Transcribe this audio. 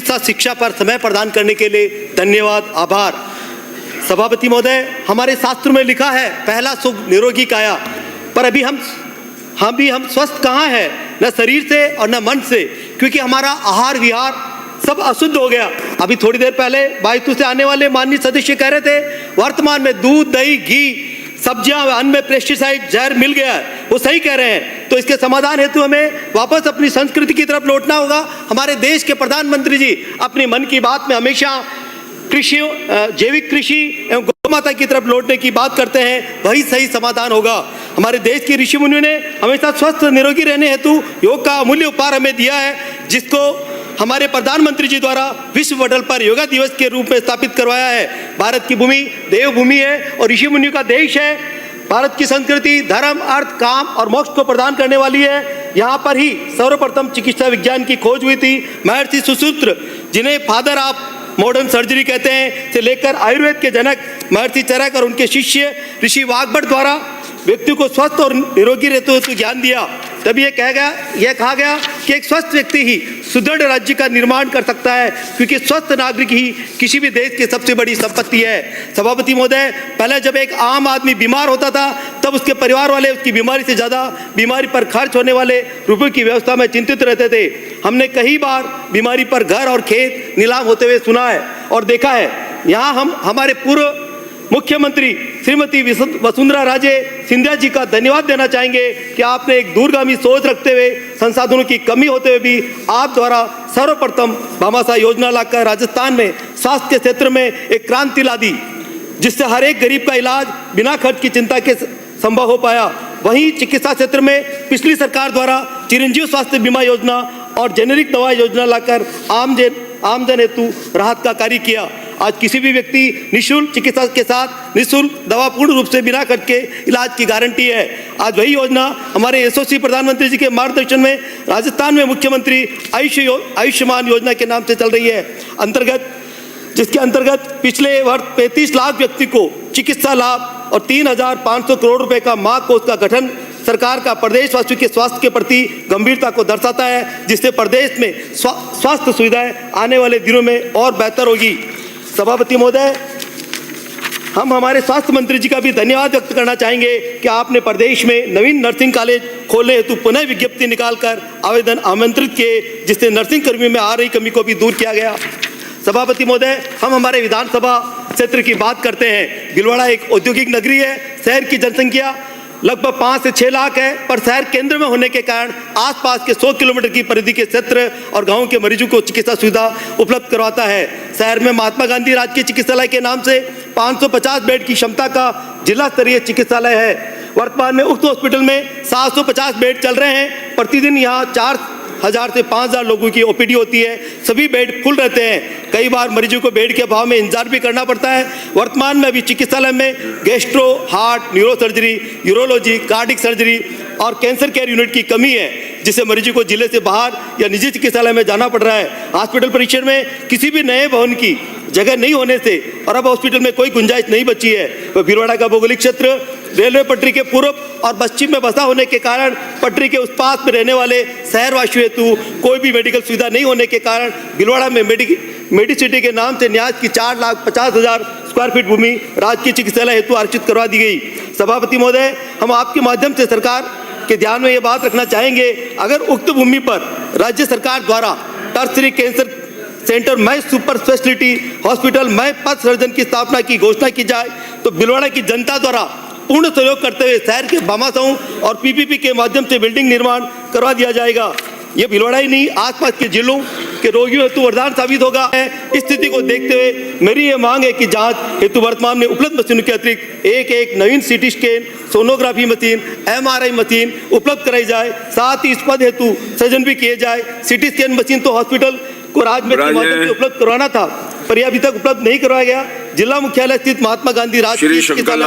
चिकित्सा शिक्षा पर समय प्रदान करने के लिए धन्यवाद, आभार। सभापति महोदय, हमारे शास्त्र में लिखा है पहला सुख निरोगी काया, पर अभी हम स्वस्थ कहाँ हैं, न शरीर से और न मन से, क्योंकि हमारा आहार विहार सब अशुद्ध हो गया। अभी थोड़ी देर पहले बायतू से आने वाले माननीय सदस्य कह रहे थे वर्तमान में दूध, दही, घी, सब्जियां, अन्न में पेस्टिसाइड, जहर मिल गया है। वो सही कह रहे हैं। तो इसके समाधान हेतु हमें वापस अपनी संस्कृति की तरफ लौटना होगा। हमारे देश के प्रधानमंत्री जी अपनी मन की बात में हमेशा कृषि, जैविक कृषि एवं गौ माता की तरफ लौटने की बात करते हैं, वही सही समाधान होगा। हमारे देश के ऋषि मुनियों ने हमेशा स्वस्थ निरोगी रहने हेतु योग का अमूल्य उपहार हमें दिया है, जिसको हमारे प्रधानमंत्री जी द्वारा विश्व पटल पर योगा दिवस के रूप में स्थापित करवाया है। भारत की भूमि देवभूमि है और ऋषि मुनियों का देश है। भारत की संस्कृति धर्म, अर्थ, काम और मोक्ष को प्रदान करने वाली है। यहाँ पर ही सर्वप्रथम चिकित्सा विज्ञान की खोज हुई थी। महर्षि सुश्रुत, जिन्हें फादर ऑफ मॉडर्न सर्जरी कहते हैं, से लेकर आयुर्वेद के जनक महर्षि चरक और उनके शिष्य ऋषि वाग्भट द्वारा व्यक्ति को स्वस्थ और निरोगी रहते हेतु ज्ञान दिया। तभी यह कहा गया कि एक स्वस्थ व्यक्ति ही सुदृढ़ राज्य का निर्माण कर सकता है, क्योंकि स्वस्थ नागरिक ही किसी भी देश की सबसे बड़ी संपत्ति है। सभापति महोदय, पहले जब एक आम आदमी बीमार होता था तब उसके परिवार वाले उसकी बीमारी से ज़्यादा बीमारी पर खर्च होने वाले रुपयों की व्यवस्था में चिंतित रहते थे। हमने कई बार बीमारी पर घर और खेत नीलाम होते हुए सुना है और देखा है। यहाँ हम हमारे पूर्व मुख्यमंत्री श्रीमती वसुंधरा राजे सिंधिया जी का धन्यवाद देना चाहेंगे कि आपने एक दूरगामी सोच रखते हुए संसाधनों की कमी होते हुए भी आप द्वारा सर्वप्रथम भामाशाह योजना लाकर राजस्थान में स्वास्थ्य के क्षेत्र में एक क्रांति ला दी, जिससे हर एक गरीब का इलाज बिना खर्च की चिंता के संभव हो पाया। वहीं चिकित्सा क्षेत्र में पिछली सरकार द्वारा चिरंजीव स्वास्थ्य बीमा योजना और जेनेरिक दवा योजना लाकर आमजन हेतु राहत का कार्य किया। आज किसी भी व्यक्ति निःशुल्क चिकित्सा के साथ निःशुल्क दवा पूर्ण रूप से बिना खर्च के इलाज की गारंटी है। आज वही योजना हमारे यशस्वी प्रधानमंत्री जी के मार्गदर्शन में राजस्थान में मुख्यमंत्री आयुष्मान योजना के नाम से चल रही है, जिसके अंतर्गत पिछले वर्ष 35 लाख व्यक्ति को चिकित्सा लाभ और 3,500 करोड़ रुपए का महाकोष का गठन सरकार का प्रदेशवासियों के स्वास्थ्य के प्रति गंभीरता को दर्शाता है, जिससे प्रदेश में स्वास्थ्य सुविधाएं आने वाले दिनों में और बेहतर होगी। सभापति महोदय, हम हमारे स्वास्थ्य मंत्री जी का भी धन्यवाद व्यक्त करना चाहेंगे कि आपने प्रदेश में नवीन नर्सिंग कॉलेज खोलने हेतु पुनः विज्ञप्ति निकालकर आवेदन आमंत्रित किए, जिससे नर्सिंग कर्मियों में आ रही कमी को भी दूर किया गया। सभापति महोदय, हम हमारे विधानसभा क्षेत्र की बात करते हैं। भीलवाड़ा एक औद्योगिक नगरी है। शहर की जनसंख्या लगभग 5 से 6 लाख है, पर शहर केंद्र में होने के कारण आसपास के 100 किलोमीटर की परिधि के क्षेत्र और गांव के मरीजों को चिकित्सा सुविधा उपलब्ध करवाता है। शहर में महात्मा गांधी राजकीय चिकित्सालय के नाम से 550 बेड की क्षमता का जिला स्तरीय चिकित्सालय है। वर्तमान में उक्त हॉस्पिटल में 750 बेड चल रहे हैं। प्रतिदिन यहाँ 4,000 से 5,000 लोगों की ओपीडी होती है। सभी बेड फुल रहते हैं। कई बार मरीजों को बेड के अभाव में इंतजार भी करना पड़ता है। वर्तमान में अभी चिकित्सालय में gastro, heart, neuro surgery, urology, cardiac surgery और कैंसर केयर यूनिट की कमी है, जिससे मरीजों को जिले से बाहर या निजी चिकित्सालय में जाना पड़ रहा है। हॉस्पिटल परिसर में किसी भी नए भवन की जगह नहीं होने से और अब हॉस्पिटल में कोई गुंजाइश नहीं बची है। तो भीलवाड़ा का भौगोलिक क्षेत्र रेलवे पटरी के पूर्व और पश्चिम में बसा होने के कारण पटरी के उस पास में रहने वाले शहरवासियों हेतु कोई भी मेडिकल सुविधा नहीं होने के कारण भीलवाड़ा में मेडिसिटी के नाम से न्यास की 4,50,000 स्क्वायर फीट भूमि राजकीय चिकित्सालय हेतु आरक्षित करवा दी गई। सभापति महोदय, हम आपके माध्यम से सरकार के ध्यान में ये बात रखना चाहेंगे, अगर उक्त भूमि पर राज्य सरकार द्वारा टर्शरी कैंसर सेंटर में सुपर स्पेशलिटी हॉस्पिटल में पथ सर्जन की स्थापना की घोषणा की जाए तो भीलवाड़ा की जनता द्वारा पूर्ण सहयोग करते हुए शहर के भामाशाहों और पीपीपी के माध्यम से बिल्डिंग निर्माण करवा दिया जाएगा। ये भीलवाड़ा ही नहीं, आसपास के जिलों के रोगियों हेतु वरदान साबित होगा। इस स्थिति को देखते हुए मेरी ये मांग है कि जांच हेतु वर्तमान में उपलब्ध मशीनों के अतिरिक्त एक नवीन CT scan, sonography machine, MRI machine उपलब्ध कराई जाए। साथ ही इस पद हेतु सृजन भी किए जाए। सीटी स्कैन मशीन तो हॉस्पिटल को राजमेट्रो के माध्यम से उपलब्ध करवाना था, पर यह अभी तक उपलब्ध नहीं करवाया गया। जिला मुख्यालय स्थित महात्मा गांधी राजकीय चिकित्सालय